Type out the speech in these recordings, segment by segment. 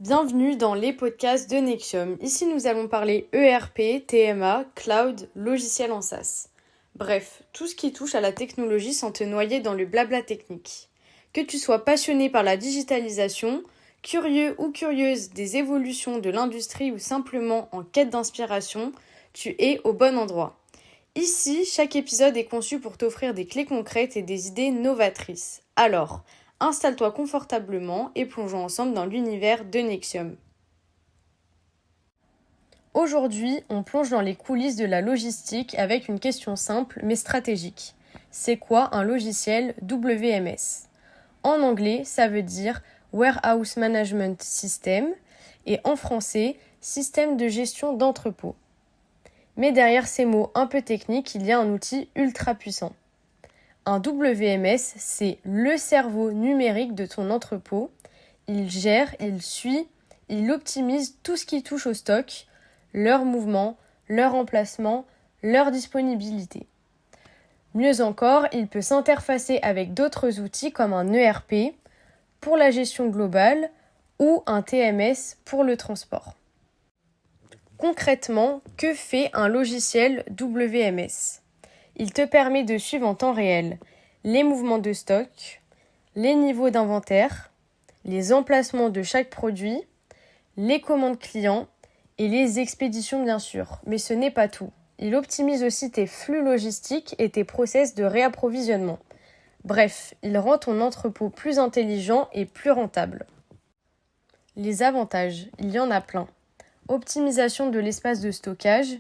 Bienvenue dans les podcasts de Nexium. Ici, nous allons parler ERP, TMA, Cloud, logiciel en SaaS. Bref, tout ce qui touche à la technologie sans te noyer dans le blabla technique. Que tu sois passionné par la digitalisation, curieux ou curieuse des évolutions de l'industrie ou simplement en quête d'inspiration, tu es au bon endroit. Ici, chaque épisode est conçu pour t'offrir des clés concrètes et des idées novatrices. Alors, installe-toi confortablement et plongeons ensemble dans l'univers de Nexium. Aujourd'hui, on plonge dans les coulisses de la logistique avec une question simple mais stratégique. C'est quoi un logiciel WMS ? En anglais, ça veut dire Warehouse Management System et en français, Système de gestion d'entrepôt. Mais derrière ces mots un peu techniques, il y a un outil ultra puissant. Un WMS, c'est le cerveau numérique de ton entrepôt. Il gère, il suit, il optimise tout ce qui touche au stock, leur mouvement, leur emplacement, leur disponibilité. Mieux encore, il peut s'interfacer avec d'autres outils comme un ERP pour la gestion globale ou un TMS pour le transport. Concrètement, que fait un logiciel WMS ? Il te permet de suivre en temps réel les mouvements de stock, les niveaux d'inventaire, les emplacements de chaque produit, les commandes clients et les expéditions bien sûr. Mais ce n'est pas tout. Il optimise aussi tes flux logistiques et tes process de réapprovisionnement. Bref, il rend ton entrepôt plus intelligent et plus rentable. Les avantages, il y en a plein. Optimisation de l'espace de stockage,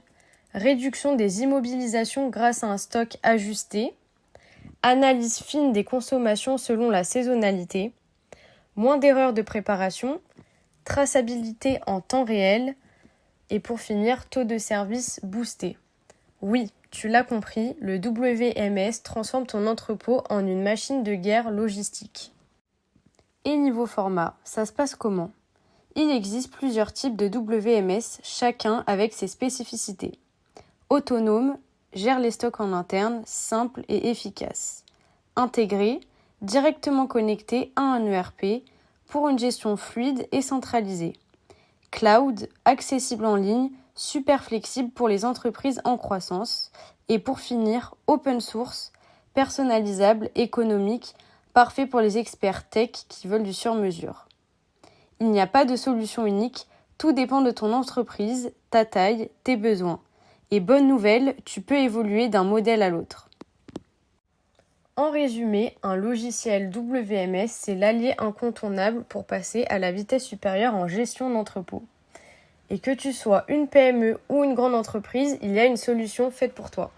réduction des immobilisations grâce à un stock ajusté, analyse fine des consommations selon la saisonnalité, moins d'erreurs de préparation, traçabilité en temps réel et pour finir, taux de service boosté. Oui, tu l'as compris, le WMS transforme ton entrepôt en une machine de guerre logistique. Et niveau format, ça se passe comment ? Il existe plusieurs types de WMS, chacun avec ses spécificités. Autonome, gère les stocks en interne, simple et efficace. Intégré, directement connecté à un ERP pour une gestion fluide et centralisée. Cloud, accessible en ligne, super flexible pour les entreprises en croissance. Et pour finir, open source, personnalisable, économique, parfait pour les experts tech qui veulent du sur-mesure. Il n'y a pas de solution unique, tout dépend de ton entreprise, ta taille, tes besoins. Et bonne nouvelle, tu peux évoluer d'un modèle à l'autre. En résumé, un logiciel WMS, c'est l'allié incontournable pour passer à la vitesse supérieure en gestion d'entrepôt. Et que tu sois une PME ou une grande entreprise, il y a une solution faite pour toi.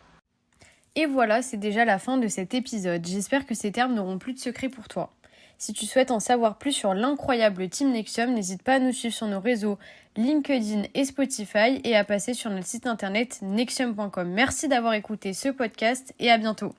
Et voilà, c'est déjà la fin de cet épisode. J'espère que ces termes n'auront plus de secret pour toi. Si tu souhaites en savoir plus sur l'incroyable Team Nexium, n'hésite pas à nous suivre sur nos réseaux LinkedIn et Spotify et à passer sur notre site internet nexium.com. Merci d'avoir écouté ce podcast et à bientôt.